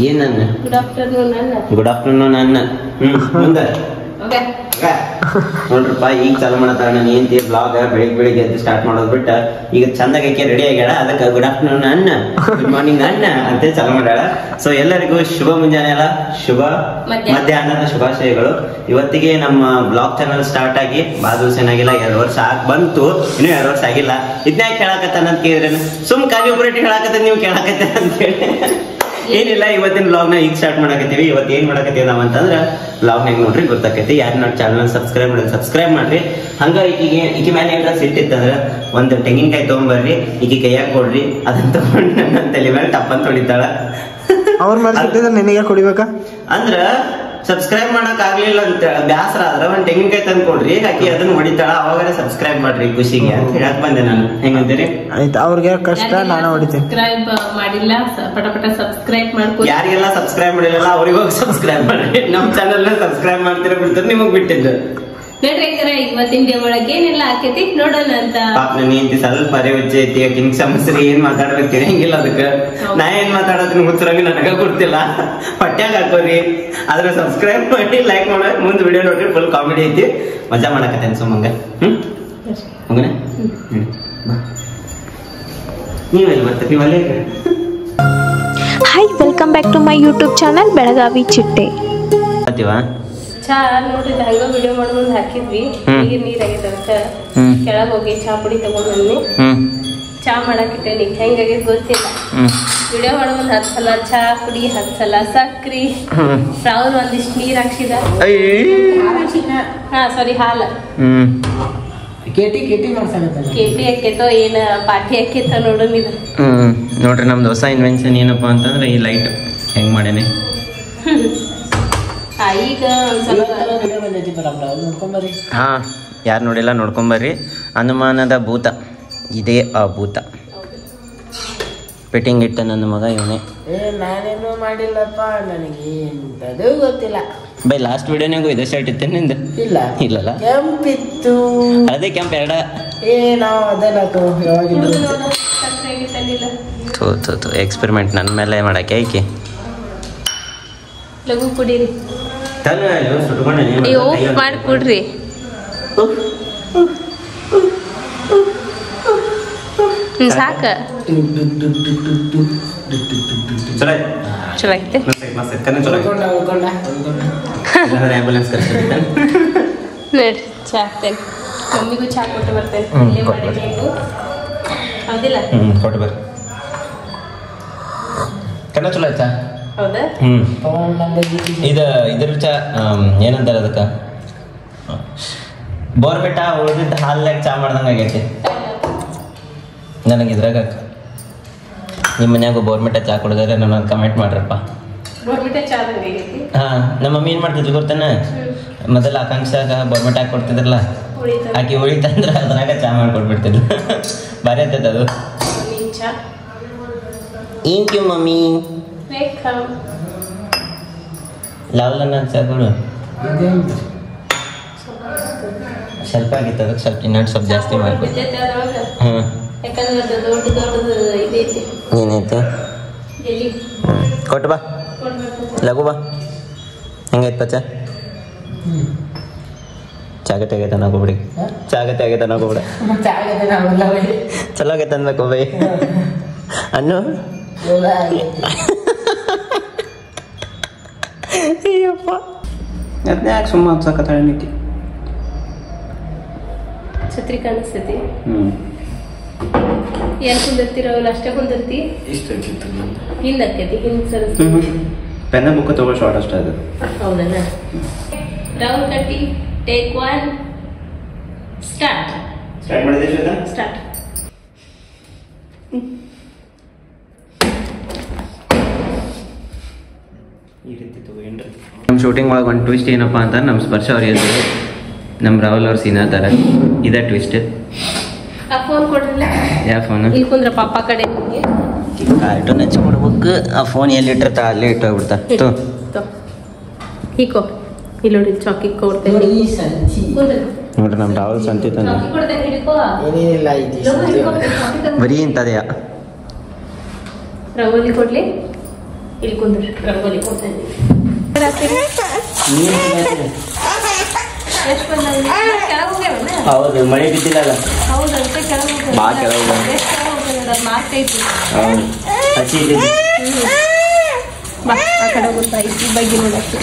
ಏನನ್ನ good afternoon ಅನ್ನ good afternoon ಅನ್ನ ಮುಂದೆ ನೋಡ್ರಪ್ಪ ಈಗ ಚಾಲು ಮಾಡತ್ತಾಳ ನಾನು ಏಂತಿ ಬ್ಲಾಗ್ ಬೆಳಿಗ್ಗೆ ಎದ್ದು ಸ್ಟಾರ್ಟ್ ಮಾಡೋದು ಬಿಟ್ಟ ಈಗ ಚಂದಾಗಕ್ಕೆ ರೆಡಿ ಆಗ್ಯಾಳ ಅದಕ್ಕೆ ಗುಡ್ ಆಫ್ಟರ್ನೂನ್ ಅನ್ನ ಗುಡ್ ಮಾರ್ನಿಂಗ್ ಅನ್ನ ಅಂತ ಚಾಲು ಮಾಡ್ಯಾಳ. ಸೊ ಎಲ್ಲರಿಗೂ ಶುಭ ಮುಂಜಾನೆ ಅಲ್ಲ ಶುಭ ಮಧ್ಯಾಹ್ನದ ಶುಭಾಶಯಗಳು. ಇವತ್ತಿಗೆ ನಮ್ಮ ಬ್ಲಾಗ್ ಚಾನಲ್ ಸ್ಟಾರ್ಟ್ ಆಗಿ ಬಹಳ ದಿವಸ ಏನಾಗಿಲ್ಲ, 2 ವರ್ಷ ಬಂತು, ಇನ್ನೂ 2 ವರ್ಷ ಆಗಿಲ್ಲ. ಇದನ್ನ ಕೇಳಾಕತ್ತಾನ ಅಂತ ಕೇಳಿದ್ರೆ ಸುಮ್ ಕಾಲಿ ಒಬ್ಬರಟ್ಟಿ ಹೇಳಾಕತ್ತ ನೀವು ಕೇಳಾಕತ್ತ ಅಂತ ಹೇಳಿ ಏನಿಲ್ಲ. ಇವತ್ತಿನ ಬ್ಲಾಗ್ ನ ಈಗ ಸ್ಟಾರ್ಟ್ ಮಾಡಕತ್ತೀವಿ. ಇವತ್ತು ಏನ್ ಮಾಡಕತ್ತೀವಿ ನಾವ್ ಅಂತಂದ್ರ ಬ್ಲಾಗ್ ನಾಗ ನೋಡ್ರಿ ಗೊತ್ತಾಕೈತಿ. ಯಾರು ನೋಡಿ ಚಾನಲ್ ಸಬ್ಸ್ಕ್ರೈಬ್ ಮಾಡ್ರಿ. ಹಂಗ ಈಕಿ ಮೇಲೆ ಏನಾರ ಸಿಟ್ಟಿತ್ತಂದ್ರ ಒಂದ್ ತೆಂಗಿನಕಾಯಿ ತಗೊಂಡ್ಬರ್ರಿ, ಈಕಿ ಕೈಯಾಗ ಕೊಡ್ರಿ, ಅದನ್ನ ತಗೊಂಡ್ ನನ್ನ ತಲೆ ಮೇಲೆ ಟಪ್ಪಂತ ಹೊಡಿತಾಳ. ಅವ್ರ ಮೇಲೆ ಸಿಟ್ಟಿದ್ರೆ ನಿನಗೆ ಕುಡಿಬೇಕಾ ಅಂದ್ರ ಸಬ್ಸ್ಕ್ರೈಬ್ ಮಾಡಕ್ ಆಗ್ಲಿಲ್ಲ ಅಂತ ಬ್ಯಾಸರ ಆದ್ರ ಒಂದ್ ತೆಂಗಿನಕಾಯಿ ತಂದ್ ಕೊಡ್ರಿ, ಆಕಿ ಅದನ್ನ ಹೊಡಿತಾಳ, ಅವಾಗ ಸಬ್ಸ್ಕ್ರೈಬ್ ಮಾಡ್ರಿ ಖುಷಿಗೆ ಅಂತ ಹೇಳಕ್ ಬಂದೆ ನಾನು. ಹೆಂಗಂತೀರಿ? ಆಯ್ತು, ಅವ್ರಿಗೆ ಕಷ್ಟ ನಾನು ಹೊಡಿತೀನಿ. ಸಬ್ಸ್ಕ್ರೈಬ್ ಮಾಡಿಲ್ಲ ಪಟ ಸಬ್ಸ್ಕ್ರೈಬ್ ಮಾಡ್ಕೊ. ಯಾರಿಗೆಲ್ಲ ಸಬ್ಸ್ಕ್ರೈಬ್ ಮಾಡಿಲ್ಲ ಅವ್ರಿಗೆ ಹೋಗಿ ಸಬ್ಸ್ಕ್ರೈಬ್ ಮಾಡ್ರಿ. ನಮ್ ಚಾನಲ್ ಸಬ್ಸ್ಕ್ರೈಬ್ ಮಾಡ್ತೀರ ಬಿಡ್ತಾರೆ, ನಿಮಗ್ ಬಿಟ್ಟಿದ್ದು. ನೋಡ್ರಿ ಇವತ್ತಿನ ಡೇ ಒಳಗೆ ಏನೆಲ್ಲ ಆಕೈತಿ ನೋಡೋಣ ಅಂತ. ಪಾಪ ನೀಂತಿ ಸ್ವಲ್ಪ ಮರೆ ಉಚ್ಚ ಐತಿ, ಆಕಿನ್ ಸಮಸ್ಯೆ ಏನ್ ಮಾತಾಡ್ಬೇಕು ತಿಳಿಯಂಗಿಲ್ಲ. ಅದಕ್ಕೆ ನಾ ಏನ್ ಮಾತಾಡೋದನ್ನ ಹುಚ್ಚರಾಗಿ ನನಗ ಗೊತ್ತಿಲ್ಲ. ಪಟ್ಯಾಗ ಹಾಕೋರಿ, ಆದ್ರೆ ಸಬ್ಸ್ಕ್ರೈಬ್ ಮಾಡಿ ಲೈಕ್ ಮಾಡೋದ್ ಮುಂದ್ ವಿಡಿಯೋ ನೋಡ್ರಿ, ಫುಲ್ ಕಾಮಿಡಿ ಐತಿ, ಮಜಾ ಮಾಡಕತ್ತೇನೆ ಸುಮ್ಮಂಗ. ಹಂಗನೆ ನೀವೆಲ್ಲಿ ಬರ್ತೀವಿ ಅಲ್ಲೇ. Hi, welcome back to my YouTube channel Belagavi Chitte. ಚಾ ನೋಡ್ರಿ ಹಂಗ ವಿಡಿಯೋ ಮಾಡೋ ಮುಂದ್ ಹಾಕಿದ್ವಿ, ಈಗ ನೀರ್ ಆಗೈತೆ ಅದಕ್ಕೆ ಕೆಳಗ್ ಹೋಗಿ ಚಾ ಪುಡಿ ತಗೊಂಡ್ ಬನ್ನಿ. ಚಾ ಮಾಡಾಕಿಟ್ಟೇನಿ, ಹೆಂಗಾಗೈತೆ ಗೊತ್ತಿಲ್ಲ. ವಿಡಿಯೋ ಮಾಡೋ ಮುಂದ್ 10 ಸಲ ಚಾ ಪುಡಿ, 10 ಸಲ ಸಕ್ರಿ, ಫ್ರೌನ್ ಒಂದಿಷ್ಟು ನೀರ್ ಹಾಕ್ಸಿದ. ಹಾ ಸಾರಿ ಹಾಲ ಕೇಟಿ ಹಾಕೇತೋ ಏನ ಪಾಟಿ ಹಾಕೇತೋ ನೋಡೋಣ ಇದು. ನೋಡ್ರಿ ನಮ್ದು ಹೊಸ ಇನ್ವೆನ್ಷನ್ ಏನಪ್ಪಾ ಅಂತಂದ್ರೆ ಈ ಲೈಟ್ ಹೆಂಗ್ ಮಾಡೇನೆ. ಈಗ ಹಾ ಯಾರು ನೋಡಿಲ್ಲ ನೋಡ್ಕೊಂಬರ್ರಿ. ಅನುಮಾನದ ಭೂತ, ಇದೇ ಆ ಭೂತ. ಫಿಟ್ಟಿಂಗ್ ಇಟ್ಟ ನನ್ನ ಮಗ ಇವನೇ. ನಾನೇನು ಮಾಡಿಲ್ಲಪ್ಪ, ನನಗೆ ಗೊತ್ತಿಲ್ಲ. ಬೈ ಲಾಸ್ಟ್ ವಿಡಿಯೋನಾಗೂ ಇದೇ ಶರ್ಟ್ ಇತ್ತೆ ನಿಂದು? ಇಲ್ಲಲ್ಲ, ಕೆಂಪಿತ್ತು. ಅದೇ ಕೆಂಪ್ ಎರಡ ಎಕ್ಸ್ಪೆರಿಮೆಂಟ್ ನನ್ನ ಮೇಲೆ ಮಾಡಕ್ಕೆ ಐಕೆ. ಲಘು ಕುಡೀರಿ, ಮಾಡಿ ಕುಡ್ರಿ. ಸಾಕ ಚಲೋ ಐತೆ. ನೋಡ್ರಿ ಚಾ ಹಾಕ್ತೇನೆ, ಮಮ್ಮಿಗೂ ಚಾ ಕೊಟ್ಟು ಬರ್ತೇನೆ. ಹೌದಿಲ್ಲ? ಕೊಟ್ಟು ಬರ್ರಿ. ಕನ್ನ ಚಲೋ ಆಯ್ತಾ? ಹೌದಾ? ಇದ್ರ ಚಾ ಏನಂತಾರ ಅದಕ್ಕ, ಬೋರ್ಬೆಟ್ಟ ಉಳಿದಿದ್ದ ಹಾಲ್ನಾಗ ಚಾ ಮಾಡ್ದಂಗ ಆಗೈತಿ ನನಗೆ. ಇದ್ರಾಗ ನಿಮ್ಮ ಮನ್ಯಾಗ ಬೋರ್ಮೆಟ ಚಾ ಕುಡಿದ್ರೆ ನನ್ನ ಕಮೆಂಟ್ ಮಾಡ್ರಪ್ಪ. ಹಾ ನಮ್ಮ ಮಮ್ಮಿ ಏನ್ ಮಾಡ್ತಿದ್ವಿ ಗೊತ್ತಾನ, ಮೊದಲ ಆಕಾಂಕ್ಷಾಗ ಬೋರ್ಮೆಟ್ ಹಾಕಿ ಕೊಡ್ತಿದ್ರಲ್ಲ, ಆಕಿ ಉಳಿತಂದ್ರ ಅದ್ರಾಗ ಚಾ ಮಾಡ್ಕೊಟ್ಬಿಡ್ತಿದ್ಲು. ಬಾರಿ ಆಗ್ತದ ಅದು. Thank you mummy. ಲಾವಲನ್ನ ಚಾ ಕೊಡು. ಸ್ವಲ್ಪ ಆಗಿತ್ತು, ಅದಕ್ಕೆ ಸ್ವಲ್ಪ ಇನ್ನೊಂದು ಸ್ವಲ್ಪ ಜಾಸ್ತಿ ಮಾಡ್ಬೇಕು. ಹಾಂ ಏನಾಯ್ತು? ಕೊಟ್ಟು ಬಾ, ಲಘು ಬಾ. ಹೆಂಗೈತೆ ಪಚ್ಚ? ಚಾಗತ್ತೆ ಆಗೈತೆ ಅನ್ನೋಕೋಬಿಡಿ, ಚಾಗತ್ತೆ ಆಗೈತೆ ಅನ್ನೋಕೋಬಿಡ. ಚಲೋ ಆಗೈತೆ ಅನ್ಬೇಕು ಬೈ ಅನ್ನು. ಅಯ್ಯಪ್ಪ ಅದನ್ನ ಯಾಕೆ ಸುಮ್ಮ ಹಬ್ಸಕತ್ತಾಳೆ ನಿಕ್ಕಿ? ಛತ್ರಿ ಕಾಣಿಸ್ತೈತಿ. ಏನ್ ಕುಂದಿರ್ತಿರವಲ್ಲ ಅಷ್ಟೇ ಕುಂದಿರ್ತಿ. ಹಿಂದಕ್ಕೈತಿ, ಹಿಂದ್ ಸರಿಸ್ತಿ. ಪೆನ್ನ ಬುಕ್ ತಗೋ, ಶಾರ್ಟ್ ಅಷ್ಟೇ ಅದು. ಹೌದಲ್ಲ? ರೌಂಡ್ ಕಟ್ಟಿ, ಟೇಕ್ 1 ಸ್ಟಾರ್ಟ್. ಸ್ಟಾರ್ಟ್ ಮಾಡಿದ್ರೆ ಸ್ಟಾರ್ಟ್. ಈ ರೀತಿ ತಗೋನ್ರಿ. ನಮ್ಮ ಶೂಟಿಂಗ್ ಒಳಗೆ ಒಂದು ಟ್ವಿಸ್ಟ್ ಏನಪ್ಪಾ ಅಂತ, ನಮ್ಮ ಸ್ಪರ್ಶ ಅವ್ರು ಹೇಳಿದ್ರು, ನಮ್ಮ ರಾಹುಲ್ ಅವ್ರು ಸೀನ್ ಅದಾರ. ಇದೇ ಟ್ವಿಸ್ಟ್. ಆ ಫೋನ್ ಕೊಡ್ರಿಲ್ಲ. ಯಾವ ಫೋನ್? ಇಲ್ಲಿ ಕುಂದ್ರ ಪಾಪ ಕಡೆ ಕಾರ್ಟೂನ್ ಹಚ್ಕೊಡ್ಬೇಕು. ಆ ಫೋನ್ ಎಲ್ಲಿ ಇಟ್ಟಿರ್ತಾ ಅಲ್ಲೇ ಇಟ್ಟೋಗ್ಬಿಡ್ತಾ. ಹೀಕೋ ಇಲ್ಲಿ ನೋಡಿ, ಚಾಕಿ ಕೊಡ್ತೇನೆ ನೋಡ್ರಿ. ನಮ್ಮ ರಾಹುಲ್ ಸಂತಿ ತಂದ ಬರೀ ಇಂಥದೆಯಾ? ರಂಗೋಲಿ ಕೊಡ್ಲಿ? ಇಲ್ಲಿ ಕುಂದ್ರಿ ರಂಗೋಲಿ ಕೊಡ್ತೇನೆ. ಎಷ್ಟು ಬಂದ ಕೆಳಗೆ ಹೋಗ್ಯಾವಲ್ಲ? ಹೌದು, ಮಳೆ ಬಿದ್ದಿಲ್ಲಲ್ಲ. ಹೌದಂತೆ ಕೆಳಗೆ ಬಾ ಕೆಳಗೆ ಮಾರ್ತೈತಿ. ಹೌದು, ಹಸಿ ಇದೆ. ಬಾ ಆ ಕಡೆ ಹೋಗ್ತಾ ಐತಿ ಬಗ್ಗೆ ನೋಡಕ್ಕೆ.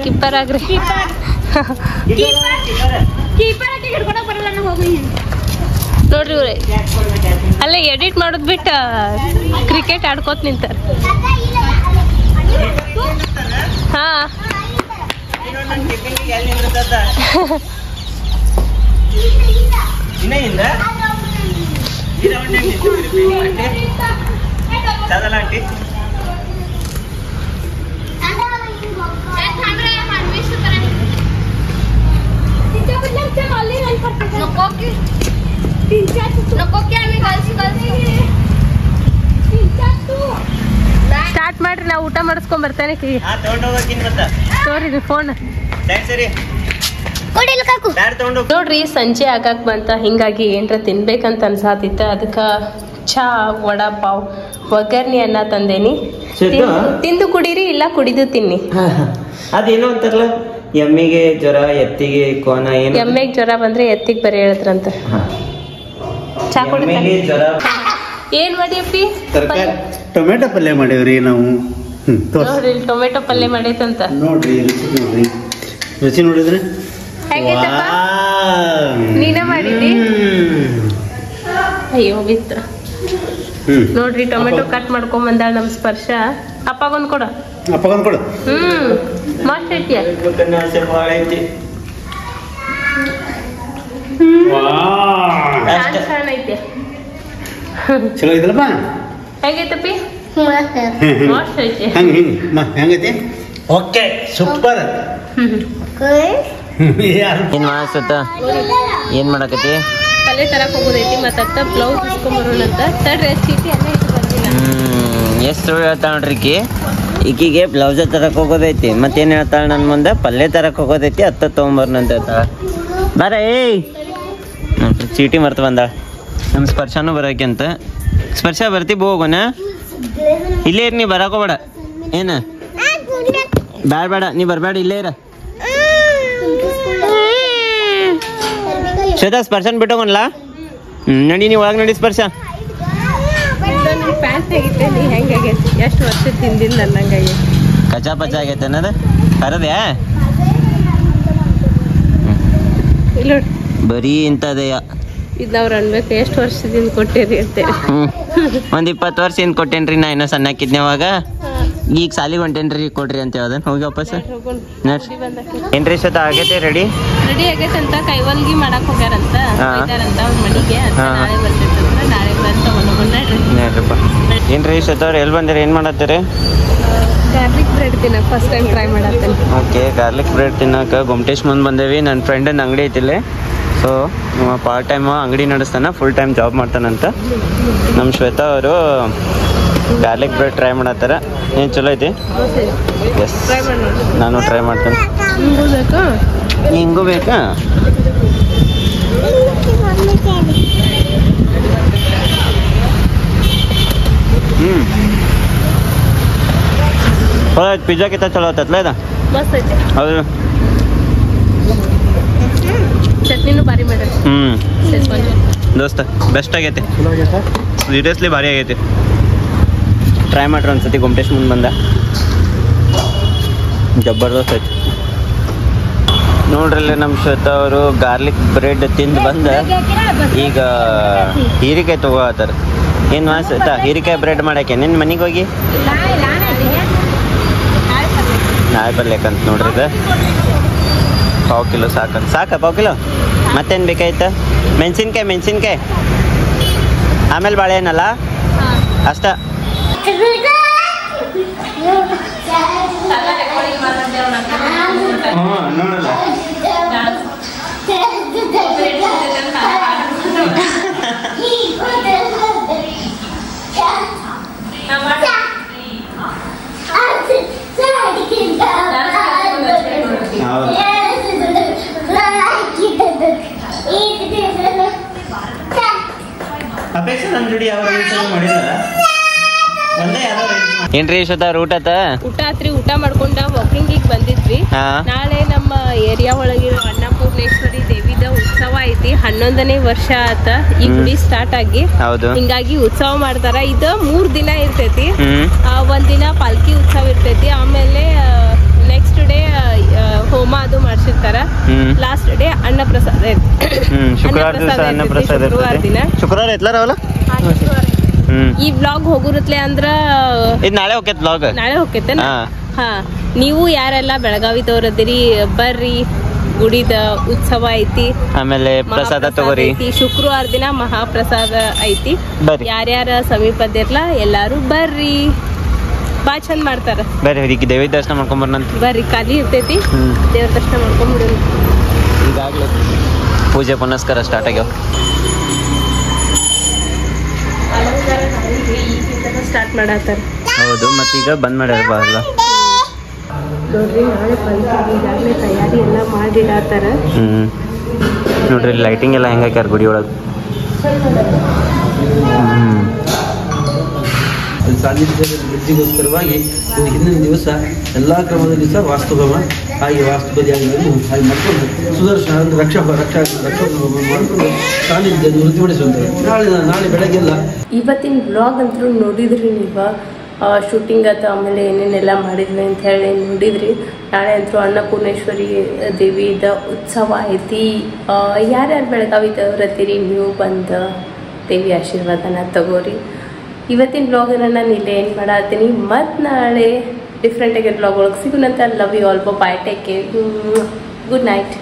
ಕಿಪ್ಪರ್ ಆಗ್ರಿ. ನೋಡ್ರಿ ಇವ್ರೆ ಅಲ್ಲೇ ಎಡಿಟ್ ಮಾಡೋದ್ ಬಿಟ್ಟು ಕ್ರಿಕೆಟ್ ಆಡ್ಕೋತ ನಿಂತಾರ. ಹಾ ಸ್ಟಾರ್ಟ್ ಮಾಡ್ರಿ, ನಾವು ಊಟ ಮಾಡಿಸ್ಕೊಂಡ್ ಬರ್ತೇನೆ. ತೋರಿ ಫೋನ್ ನೋಡ್ರಿ. ಸಂಜೆ ಆಗಾಕ್ ಬಂತ, ಹಿಂಗಾಗಿ ಏನ್ರ ತಿನ್ಬೇಕಂತ ಅನ್ಸಾತಿತ್ತ. ಅದಕ್ಕ ಚಾ, ವಡಾ ಪಾವ್, ಒಗ್ಗರ್ಣಿ ಅನ್ನ ತಂದೇನಿ. ತಿಂದು ಕುಡೀರಿ, ಇಲ್ಲ ಕುಡಿದು ತಿನ್ನಿ. ಅದೇನೋ ಅಂತಾರಲ್ಲ, ಎಮ್ಮಿಗೆ ಜ್ವರ, ಎತ್ತಿಗೆ ಕೋನ. ಎಮ್ಮೆಗೆ ಜ್ವರ ಬಂದ್ರೆ ಎತ್ತಿಗೆ ಬರೀ ಹೇಳಿದ್ರಂತ. ಚಾ ಕುಡಿದ್ರೆ ಜ್ವರ. ಏನ್ ಮಾಡಿಯಪ್ಪಿ? ಟೊಮೆಟೊ ಪಲ್ಯ ಮಾಡೇವ್ರಿ ನಾವು. ನೋಡ್ರಿ ಟೊಮೆಟೊ ಪಲ್ಯ ಮಾಡೈತಂತ. ನೋಡ್ರಿ ರುಚಿ ನೋಡಿದ್ರೆ ಹೇಗೈತಪ್ಪ? ನೀನೇ ಮಾಡಿದ್ದಿ? ಅಯ್ಯೋ ಬಿತ್ತ. ನೋಡ್ರಿ ಟೊಮೆಟೊ ಕಟ್ ಮಾಡ್ಕೊಂಡ್ ಬಂದಾಳ ನಮ್ ಸ್ಪರ್ಶ. ಅಪ್ಪಗೊಂದ್ ಕೊಡ. ಮಸ್ತ್ ಐತಿ. ಐತಿ. ಚಲೋ ಐತಲ್ಲಪ್ಪ? ಹೇಗೈತಪ್ಪಿ? ಮಸ್ತ್ ಐತಿ. ಹೆಂಗೈತಿ? Okay, super. ಏನ್ ಮಾಡತ್ತ? ಏನ್ ಮಾಡಕತಿ? ಪಲ್ಯ ತರಕ್ ಹೋಗೋದೈತಿ. ಮತ್ತ ಬ್ಲೌಸ್ ಇಸ್ಕೊಂಬರೋಣಂತ. ತಡ್ರಿ ಚೀಟಿ ಎಲ್ಲ ಇಟ್ಟು ಬಂದಿಲ್ಲ. ಎಷ್ಟು ಹೇಳ್ತಾಳ ನೋಡ್ರಿ ಈಕಿಗೆ ಬ್ಲೌಸ್ ತರಕ್ ಹೋಗೋದೈತಿ. ಮತ್ತೇನ್ ಹೇಳ್ತಾಳ ನನ್ ಮುಂದೆ? ಪಲ್ಯ ತರಕ್ ಹೋಗೋದೈತಿ, ಅತ್ತ ತಗೊಂಬರ್ನಂತ ಹೇಳ್ತಾಳ. ಬಾರ ಏಯ್ ನೋಡ್ರಿ, ಚೀಟಿ ಮರ್ತ ಬಂದಾಳ. ನಮ್ ಸ್ಪರ್ಶನೂ ಬರಕ್ಕೆ ಅಂತ. ಸ್ಪರ್ಶ ಬರ್ತಿ ಹೋಗೋಣ. ಇಲ್ಲೇ ಇರ್, ನೀ ಬರಾಕೋಬೇಡ. ಏನ ಬೇಡ, ನೀ ಬರ್ಬೇಡ, ಇಲ್ಲೇ ಇರ. ಶ್ವೇತಾ, ಸ್ಪರ್ಶನ್ ಬಿಟ್ಟೋಗಲ್ಲ. ನಡಿ, ನೀ ಒಳಗೆ ನಡಿ. ಸ್ಪರ್ಶ ಪ್ಯಾಂಟ್ ತೆಗಿತೇನಿ. ಹೆಂಗಾಗೈತಿ? ಎಷ್ಟು ವರ್ಷ ತಿಂದಿಲ್ಲ ಅನ್ನಂಗಾಗೈತಿ. ಕಚಾ ಪಚ ಆಗೈತೆ ಅನ್ನೋದು ಕರದ್ಯಾ? ಇಲ್ಲ ಬರೀ ಇಂಥದೆಯ. ಇದು ಅವ್ರು ಅನ್ಬೇಕು, ಎಷ್ಟು ವರ್ಷದಿಂದ ಕೊಟ್ಟಿರಿ ಅಂತೇಳಿ. ಒಂದ್ 20 ವರ್ಷ ಏನ್ ಕೊಟ್ಟೇನ್ರಿ. ನಾ ಇನ್ನೂ ಸಣ್ಣಕ್ಕಿದ್ನವಾಗ. ಈಗ ಸಾಲಿಗೆ ಹೊಂಟೇನ್ರಿ, ಕೊಡ್ರಿ ಅಂತ ಯಾವ್ದನ್ ಹೋಗಿ ವಾಪಸ್. ಏನ್ರಿ ಶ್ವೇತಾ, ಆಗೈತೆ? ರೆಡಿ ಆಗೈತಂತ. ಕೈವಲ್ಗಿ ಮಾಡಕ್ ಹೋಗ್ಯಾರಂತ ಅವ್ರ ಮನಿಗೆ. ನಾಳೆ ಬರ್ತೈತಂತ. ನಾಳೆ ಬಂದು ತಗೊಂಡ್ ಏನ್ರಿ ಶ್ವೇತಾ ಅವ್ರು ಎಲ್ಲಿ ಬಂದಿರಿ? ಏನ್ ಮಾಡತ್ತೀರಿ? ಗಾರ್ಲಿಕ್ ಬ್ರೆಡ್ ತಿನ್ನಕ್ ಫಸ್ಟ್ ಟೈಮ್ ಟ್ರೈ ಮಾಡತ್ತೇನೆ. ಓಕೆ, ಗಾರ್ಲಿಕ್ ಬ್ರೆಡ್ ತಿನ್ನಕ ಗೊಮ್ಟೇಶ್ ಮುಂದೆ ಬಂದೇವಿ. ನನ್ನ ಫ್ರೆಂಡನ ಅಂಗಡಿ ಐತಿಲ್ಲ. ಸೊ ಪಾರ್ಟ್ ಟೈಮ್ ಅಂಗಡಿ ನಡೆಸ್ತಾನ, ಫುಲ್ ಟೈಮ್ ಜಾಬ್ ಮಾಡ್ತಾನಂತ. ನಮ್ಮ ಶ್ವೇತಾ ಅವರು ಗಾರ್ಲಿಕ್ ಬ್ರೆಡ್ ಟ್ರೈ ಮಾಡತ್ತಾರ. ಏನು ಚಲೋ ಐತಿ? ಎಸ್, ನಾನು ಟ್ರೈ ಮಾಡ್ತೇನೆ. ಹಿಂಗೂ ಬೇಕಾ? ಚಲೋ ಐತಿ. ಪಿಜ್ಜಾಕ್ಕಿಂತ ಚಲೋ ಆತತ್ಲ ಇದು? ಹೌದು. ಚಟ್ನಿನೂ ಭಾರಿ ಮಾಡ್ಯಾರ. ದೋಸ್ತ ಬೆಸ್ಟ್ ಆಗೈತಿ. ಸೀರಿಯಸ್ಲಿ ಭಾರಿ ಆಗೈತಿ. ಟ್ರೈ ಮಾಡ್ರಿ ಒಂದ್ಸತಿ. ಗೊಮ್ಟೇಶ್ ಮುಂದೆ ಬಂದ ಜಬರ್ದಸ್ತ್ ಐತಿ. ನೋಡ್ರಲ್ಲಿ ನಮ್ಮ ಶ್ವೇತಾ ಅವರು ಗಾರ್ಲಿಕ್ ಬ್ರೆಡ್ ತಿಂದು ಬಂದ ಈಗ ಹೀರಿಕಾಯಿ ತಗೋತಾರ. ಏನು ಶ್ವೇತಾ, ಹೀರಿಕಾಯಿ ಬ್ರೆಡ್ ಮಾಡಕ್ಕೆ ನಿನ್ನ ಮನೆಗೆ ಹೋಗಿ ನಾಳೆ ಬರ್ಬೇಕಂತ ನೋಡ್ರಿ. ಇದು ಪಾವು ಕಿಲೋ ಸಾಕ? ಪಾವು ಕಿಲೋ ಮತ್ತೇನು ಬೇಕಾಯ್ತ? ಮೆಣಸಿನ್ಕಾಯಿ ಆಮೇಲೆ ಬಾಳೆಹಣ್ಣಲ್ಲ ಅಷ್ಟ. ನೋಡಲ್ಲ ಅಪೇಕ್ಷೆ ನನ್ನ ಜೋಡಿ ಯಾವ ಮಾಡಿಲ್ಲ. ಏನ್ರಿ ಶ್ವೇತಾ ಊಟ ಊಟ ಆತ್ರಿ. ಊಟ ಮಾಡ್ಕೊಂಡ ವಾಕಿಂಗ್ ಬಂದಿದ್ವಿ. ನಾಳೆ ನಮ್ಮ ಏರಿಯಾ ಒಳಗಿರೋ ಅನ್ನಪೂರ್ಣೇಶ್ವರಿ ದೇವಿದ ಉತ್ಸವ ಐತಿ. 11ನೇ ವರ್ಷ ಆತ ಈ ಗುಡಿ ಸ್ಟಾರ್ಟ್ ಆಗಿ. ಹಿಂಗಾಗಿ ಉತ್ಸವ ಮಾಡ್ತಾರ. ಇದು 3 ದಿನ ಇರ್ತೈತಿ. ಒಂದಿನ ಪಾಲ್ಕಿ ಉತ್ಸವ ಇರ್ತೈತಿ. ಆಮೇಲೆ ನೆಕ್ಸ್ಟ್ ಡೇ ಹೋಮ ಅದು ಮಾಡ್ಸಿರ್ತಾರ. ಲಾಸ್ಟ್ ಡೇ ಅನ್ನ ಪ್ರಸಾದ ಶುಕ್ರವಾರ ದಿನ. ಶುಕ್ರವಾರ ಎತ್ಲಾರವಲ್ಲ ಈ ಬ್ಲಾಗ್ ಹೋಗುರತ್ಲೆ ಅಂದ್ರ ನಾಳೆ ಹೋಗ್ತೈತಿ ಬ್ಲಾಗ್. ನಾಳೆ ಹೋಗ್ತೈತೆ. ಹಾ, ನೀವು ಯಾರೆಲ್ಲ ಬೆಳಗಾವಿದವ್ರದಿರಿ ಬರ್ರಿ. ಗುಡಿದ ಉತ್ಸವ ಐತಿ. ಆಮೇಲೆ ಪ್ರಸಾದ ತಗೋರಿ. ಶುಕ್ರವಾರ ದಿನ ಮಹಾಪ್ರಸಾದ ಐತಿ. ಯಾರ್ಯಾರ ಸಮೀಪದಿರ್ಲ ಎಲ್ಲಾರು ಬರ್ರಿ. ಬಾ ಚಂದ ಮಾಡ್ತಾರ. ಬರ್ರಿ ದೇವಿ ದರ್ಶನ ಮಾಡ್ಕೊಂಡ್ ಬರ್ನಂತ. ಬರ್ರಿ, ಖಾಲಿ ಇರ್ತೈತಿ. ದೇವ್ರ ದರ್ಶನ ಮಾಡ್ಕೊಂಡ್ಬಿಡ್ರಿ. ಈಗಾಗ್ಲೇ ಪೂಜೆ ಪುನಸ್ಕಾರ ಸ್ಟಾರ್ಟ್ ಆಗ್ಯಾವ. ಸ್ಟಾರ್ಟ್ ಮಾಡತ್ತಾರ. ಹೌದು, ಮತ್ತೀಗ ಬಂದ್ ಮಾಡ್ಯಾರ ಬಾಳ. ನೋಡ್ರಿ, ನಾಳೆ ಬಂದ್ರಿ. ಈಗಾಗಲೇ ತಯಾರಿ ಎಲ್ಲ ಮಾಡಿಡತ್ತಾರ. ನೋಡ್ರಿ ಲೈಟಿಂಗ್ ಎಲ್ಲ ಹೆಂಗ ಹಾಕ್ಯಾರ ಗುಡಿ ಒಳಗೆ. ಸಾನ್ನಿಧ್ಯದ ವೃದ್ಧಿಗೋಸ್ಕರವಾಗಿ ಹಿಂದಿನ ದಿವಸ ಎಲ್ಲ ಕ್ರಮದಲ್ಲಿ ಸಹ ವಾಸ್ತುಗಮ ಹಾಗೆ ವಾಸ್ತುಪದಿಯಾಗಿ ಹಾಗೆ ಮತ್ತೊಂದು ಸುದರ್ಶನ ರಕ್ಷಾ ಮಾಡಿಕೊಂಡು ಸಾನ್ನಿಧ್ಯ ವೃದ್ಧಿಪಡಿಸುವಂಥದ್ದು. ನಾಳೆ ಬೆಳಗ್ಗೆಲ್ಲ ಇವತ್ತಿನ ಬ್ಲಾಗ್ ಅಂತೂ ನೋಡಿದ್ರಿ ನೀವು. ಶೂಟಿಂಗ್ ಆತ, ಆಮೇಲೆ ಏನೇನೆಲ್ಲ ಮಾಡಿದ್ವಿ ಅಂತ ಹೇಳಿ ನೋಡಿದ್ರಿ. ನಾಳೆ ಅಂತೂ ಅನ್ನಪೂರ್ಣೇಶ್ವರಿ ದೇವಿದ ಉತ್ಸವ ಐತಿ. ಯಾರ್ಯಾರು ಬೆಳಗಾವಿದವ್ರತ್ತೀರಿ ನೀವು ಬಂದು ದೇವಿ ಆಶೀರ್ವಾದನ ತಗೋರಿ. ಇವತ್ತಿನ ಬ್ಲಾಗನ್ನು ನಾನು ಇಲ್ಲೇ ಏನು ಮಾಡತ್ತೀನಿ. ಮತ್ತು ನಾಳೆ ಡಿಫ್ರೆಂಟಾಗಿ ಬ್ಲಾಗ್ ಒಳಗೆ ಸಿಗುನಂತ. Love you all. Bye, take care. Good night.